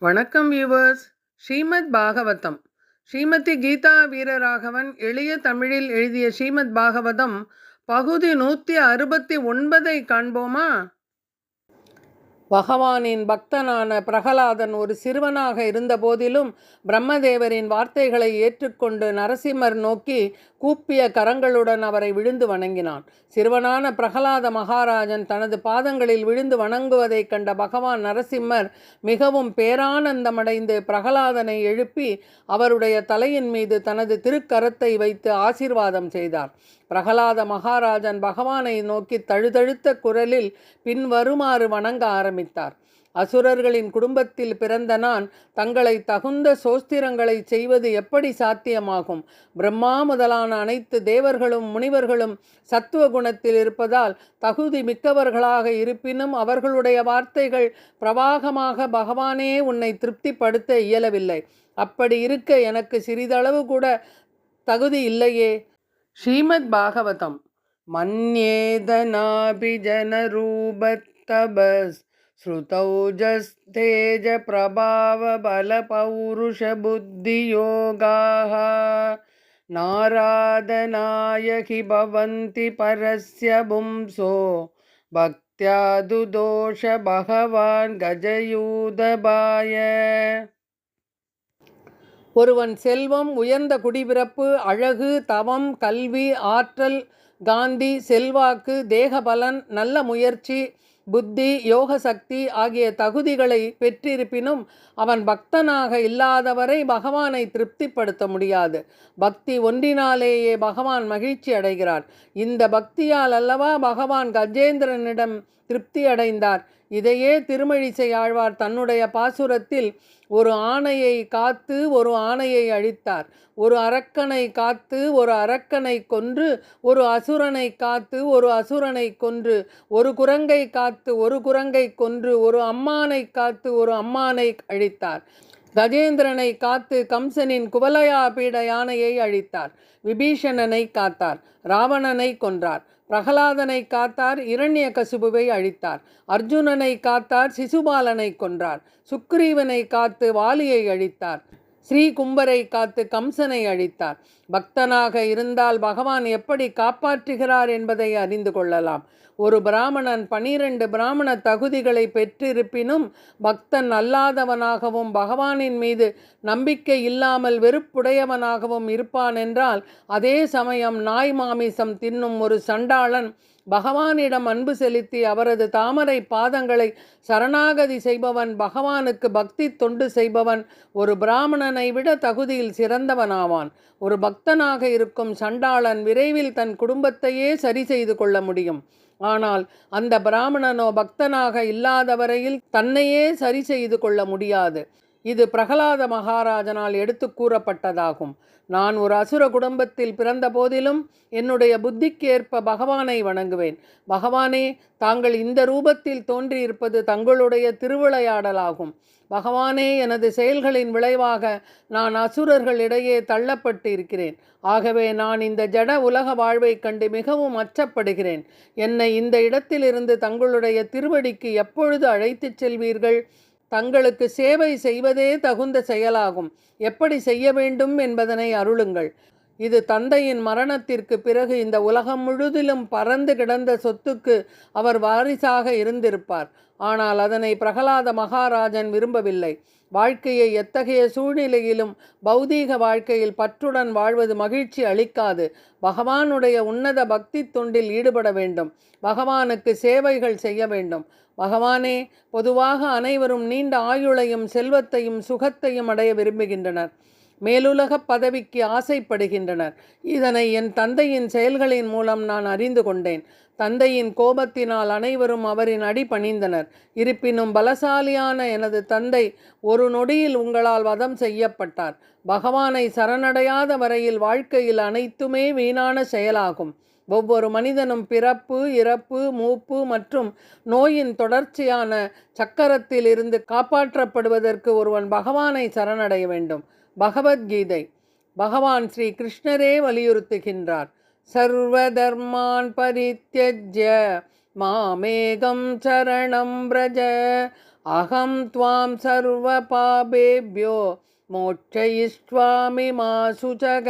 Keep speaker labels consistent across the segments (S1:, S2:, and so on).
S1: வணக்கம் வியூவர்ஸ். ஸ்ரீமத் பாகவதம். ஸ்ரீமதி கீதா வீரராகவன் எளிய தமிழில் எழுதிய ஸ்ரீமத் பாகவதம் பகுதி 169 காண்போமா? பகவானின் பக்தனான பிரகலாதன் ஒரு சிறுவனாக இருந்த போதிலும் பிரம்மதேவரின் வார்த்தைகளை ஏற்றுக்கொண்டு நரசிம்மர் நோக்கி கூப்பிய கரங்களுடன் அவரை விழுந்து வணங்கினான். சிறுவனான பிரகலாத மகாராஜன் தனது பாதங்களில் விழுந்து வணங்குவதைக் கண்ட பகவான் நரசிம்மர் மிகவும் பேரானந்தமடைந்து பிரகலாதனை எழுப்பி அவருடைய தலையின் மீது தனது திருக்கரத்தை வைத்து ஆசீர்வாதம் செய்தார். பிரகலாத மகாராஜன் பகவானை நோக்கி தழுதழுத்த குரலில் பின்வருமாறு வணங்க ஆரம்பித்தார். அசுரர்களின் குடும்பத்தில் பிறந்த நான் தங்களை தகுந்த சோஸ்திரங்களை செய்வது எப்படி சாத்தியமாகும்? பிரம்மா முதலான அனைத்து தேவர்களும் முனிவர்களும் சத்துவ குணத்தில் இருப்பதால் தகுதி மிக்கவர்களாக இருப்பினும் அவர்களுடைய வார்த்தைகள் பிரவாகமாக பகவானே உன்னை திருப்திப்படுத்த இயலவில்லை. அப்படி இருக்க எனக்கு சிறிதளவு கூட தகுதி இல்லையே. ஸ்ரீமத் பாகவதம். மன்யேதனாபிஜனரூபத்தபஸ் ஸ்ருதௌஜஸ்தேஜ பிரபாவ பல பௌருஷ புத்தியோகாஹ நாராதனாய ஹி பவந்தி பரஸ்ய பும்சோ பக்த்யாது தோஷ பகவான் கஜயூதபாய. ஒருவன் செல்வம், உயர்ந்த குடிபிறப்பு, அழகு, தவம், கல்வி, ஆற்றல், காந்தி, செல்வாக்கு, தேகபலன், நல்ல முயற்சி, புத்தி, யோக சக்தி ஆகிய தகுதிகளை பெற்றிருப்பினும் அவன் பக்தனாக இல்லாதவரை பகவானை திருப்திப்படுத்த முடியாது. பக்தி ஒன்றினாலேயே பகவான் மகிழ்ச்சி அடைகிறார். இந்த பக்தியால் அல்லவா பகவான் கஜேந்திரனிடம் திருப்தி அடைந்தார். இதையே திருமழிசை ஆழ்வார் தன்னுடைய பாசுரத்தில் ஒரு ஆணையை காத்து ஒரு ஆணையை அழித்தார், ஒரு அரக்கனை காத்து ஒரு அரக்கனை கொன்று, ஒரு அசுரனை காத்து ஒரு அசுரனை கொன்று, ஒரு குரங்கை காத்து ஒரு குரங்கை கொன்று, ஒரு அம்மானை காத்து ஒரு அம்மானை அழித்தார். கஜேந்திரனை காத்து கம்சனின் குவலயா பீட யானையை அழித்தார். விபீஷணனை காத்தார், ராவணனை கொன்றார். பிரகலாதனை காத்தார், இரண்யகசிபுவை அழித்தார். அர்ஜுனனை காத்தார், சிசுபாலனை கொன்றார். சுக்ரீவனை காத்து வாலியை அழித்தார். ஸ்ரீகும்பரை காத்து கம்சனை அழித்தார். பக்தனாக இருந்தால் பகவான் எப்படி காப்பாற்றுகிறார் என்பதை அறிந்து கொள்ளலாம். ஒரு பிராமணன் 12 பிராமண தகுதிகளை பெற்றிருப்பினும் பக்தன் அல்லாதவனாகவும் பகவானின் மீது நம்பிக்கை இல்லாமல் வெறுப்புடையவனாகவும் இருப்பான் என்றால், அதே சமயம் நாய் மாமிசம் தின்னும் ஒரு சண்டாளன் பகவானிடம் அன்பு செலுத்தி அவரது தாமரை பாதங்களை சரணாகதி செய்பவன், பகவானுக்கு பக்தி தொண்டு செய்பவன் ஒரு பிராமணனை விட தகுதியில் சிறந்தவனாவான். ஒரு பக்தனாக இருக்கும் சண்டாளன் விரைவில் தன் குடும்பத்தையே சரி செய்து கொள்ள முடியும். ஆனால் அந்த பிராமணனோ பக்தனாக இல்லாத வரையில் தன்னையே சரி செய்து கொள்ள முடியாது. இது பிரகலாத மகாராஜனால் எடுத்து கூறப்பட்டதாகும். நான் ஒரு அசுர குடும்பத்தில் பிறந்த போதிலும் என்னுடைய புத்திக்கு ஏற்ப பகவானை வணங்குவேன். பகவானே, தாங்கள் இந்த ரூபத்தில் தோன்றியிருப்பது தங்களுடைய திருவிளையாடலாகும். பகவானே, எனது செயல்களின் விளைவாக நான் அசுரர்களிடையே தள்ளப்பட்டு இருக்கிறேன். ஆகவே நான் இந்த ஜட உலக வாழ்வைக் கண்டு மிகவும் அச்சப்படுகிறேன். என்னை இந்த இடத்திலிருந்து தங்களுடைய திருவடிக்கு எப்பொழுது அழைத்துச் செல்வீர்கள்? தங்களுக்கு சேவை செய்வதே தகுந்த செயலாகும். எப்படி செய்ய வேண்டும் என்பதனை அருளுங்கள். இது தந்தையின் மரணத்திற்கு பிறகு இந்த உலகம் முழுதிலும் பறந்து கிடந்த சொத்துக்கு அவர் வாரிசாக இருந்திருப்பார். ஆனால் அதனை பிரகலாத மகாராஜன் விரும்பவில்லை. வாழ்க்கையை எத்தகைய சூழ்நிலையிலும் பௌதீக வாழ்க்கையில் பற்றுடன் வாழ்வது மகிழ்ச்சி அளிக்காது. பகவானுடைய உன்னத பக்தி தொண்டில் ஈடுபட வேண்டும். பகவானுக்கு சேவைகள் செய்ய வேண்டும். பகவானே, பொதுவாக அனைவரும் நீண்ட ஆயுளையும் செல்வத்தையும் சுகத்தையும் அடைய விரும்புகின்றனர். மேலுலக பதவிக்கு ஆசைப்படுகின்றனர். இதனை என் தந்தையின் செயல்களின் மூலம் நான் அறிந்து கொண்டேன். தந்தையின் கோபத்தினால் அனைவரும் அவரின் அடி பணிந்தனர். இருப்பினும் பலசாலியான எனது தந்தை ஒரு நொடியில் உங்களால் வதம் செய்யப்பட்டார். பகவானை சரணடையாத வரையில் வாழ்க்கையில் அனைத்துமே வீணான செயலாகும். ஒவ்வொரு மனிதனும் பிறப்பு, இறப்பு, மூப்பு மற்றும் நோயின் தொடர்ச்சியான சக்கரத்தில் இருந்து காப்பாற்றப்படுவதற்கு ஒருவன் பகவானை சரணடைய வேண்டும். பகவத்கீதை. பகவான் ஸ்ரீ கிருஷ்ணரே வலியுறுத்துகின்றார். சர்வதர்மான் பரித்யஜ்ய மாமேகம் சரணம் வ்ரஜ அகம் துவாம் சர்வ பாபேப்யோ மோட்சயிஷ்வாமி மா சுஜக.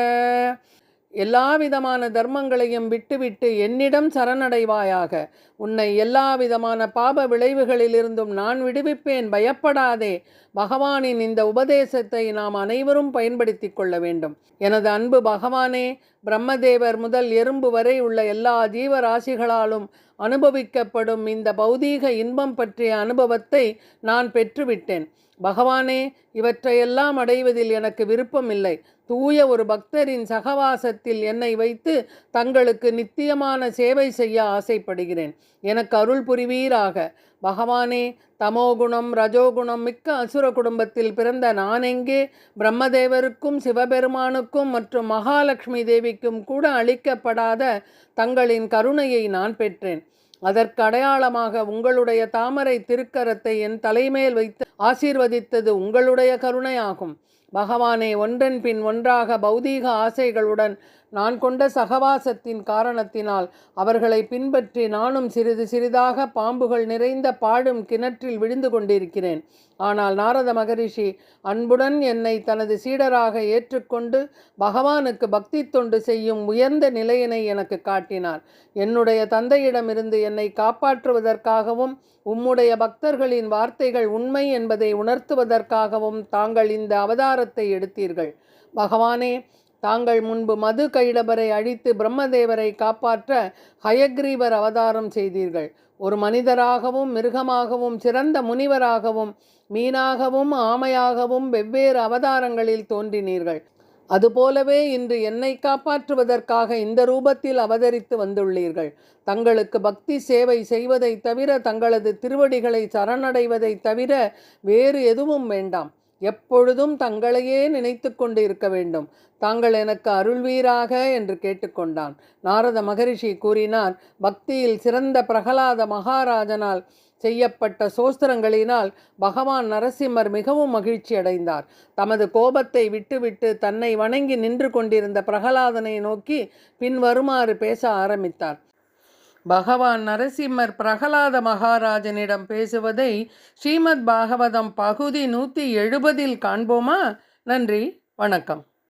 S1: எல்லா விதமான தர்மங்களையும் விட்டுவிட்டு என்னிடம் சரணடைவாயாக. உன்னை எல்லா விதமான பாப விளைவுகளிலிருந்தும் நான் விடுவிப்பேன், பயப்படாதே. பகவானின் இந்த உபதேசத்தை நாம் அனைவரும் பயன்படுத்தி கொள்ள வேண்டும். எனது அன்பு பகவானே, பிரம்மதேவர் முதல் எறும்பு வரை உள்ள எல்லா ஜீவராசிகளாலும் அனுபவிக்கப்படும் இந்த பௌதீக இன்பம் பற்றிய அனுபவத்தை நான் பெற்றுவிட்டேன். பகவானே, இவற்றையெல்லாம் அடைவதில் எனக்கு விருப்பமில்லை. தூய ஒரு பக்தரின் சகவாசத்தில் என்னை வைத்து தங்களுக்கு நித்தியமான சேவை செய்ய ஆசைப்படுகிறேன். எனக்கு அருள் புரிவீராக. பகவானே, தமோகுணம் ரஜோகுணம் மிக்க அசுர குடும்பத்தில் பிறந்த நான் எங்கே? பிரம்மதேவருக்கும் சிவபெருமானுக்கும் மற்றும் மகாலட்சுமி தேவிக்கும் கூட அளிக்கப்படாத தங்களின் கருணையை நான் பெற்றேன். அதற்கு அடையாளமாக உங்களுடைய தாமரை திருக்கரத்தை என் தலைமேல் வைத்து ஆசீர்வதித்தது உங்களுடைய கருணையாகும். பகவானே, ஒன்றன் பின் ஒன்றாக பௌதீக ஆசைகளுடன் நான் கொண்ட சகவாசத்தின் காரணத்தினால் அவர்களை பின்பற்றி நானும் சிறிது சிறிதாக பாம்புகள் நிறைந்த பாழும் கிணற்றில் விழுந்து கொண்டிருக்கிறேன். ஆனால் நாரத மகரிஷி அன்புடன் என்னை தனது சீடராக ஏற்றுக்கொண்டு பகவானுக்கு பக்தி தொண்டு செய்யும் உயர்ந்த நிலையினை எனக்கு காட்டினார். என்னுடைய தந்தையிடமிருந்து என்னை காப்பாற்றுவதற்காகவும் உம்முடைய பக்தர்களின் வார்த்தைகள் உண்மை என்பதை உணர்த்துவதற்காகவும் தாங்கள் இந்த அவதாரத்தை எடுத்தீர்கள். பகவானே, தாங்கள் முன்பு மது கைடபரை அழித்து பிரம்மதேவரை காப்பாற்ற ஹயக்ரீவர் அவதாரம் செய்தீர்கள். ஒரு மனிதராகவும் மிருகமாகவும் சிறந்த முனிவராகவும் மீனாகவும் ஆமையாகவும் வெவ்வேறு அவதாரங்களில் தோன்றினீர்கள். அதுபோலவே இன்று என்னை காப்பாற்றுவதற்காக இந்த ரூபத்தில் அவதரித்து வந்துள்ளீர்கள். தங்களுக்கு பக்தி சேவை செய்வதை தவிர, தங்களது திருவடிகளை சரணடைவதை தவிர வேறு எதுவும் வேண்டாம். எப்பொழுதும் தங்களையே நினைத்து கொண்டு இருக்க வேண்டும். தாங்கள் எனக்கு அருள்வீராக என்று கேட்டுக்கொண்டான். நாரத மகரிஷி கூறினார், பக்தியில் சிறந்த பிரகலாத மகாராஜனால் செய்யப்பட்ட சோஸ்திரங்களினால் பகவான் நரசிம்மர் மிகவும் மகிழ்ச்சி அடைந்தார். தமது கோபத்தை விட்டுவிட்டு தன்னை வணங்கி நின்று கொண்டிருந்த பிரகலாதனை நோக்கி பின்வருமாறு பேச ஆரம்பித்தார். பகவான் நரசிம்மர் பிரகலாத மகாராஜனிடம் பேசுவதை ஸ்ரீமத் பாகவதம் பகுதி 170 காண்போமா? நன்றி, வணக்கம்.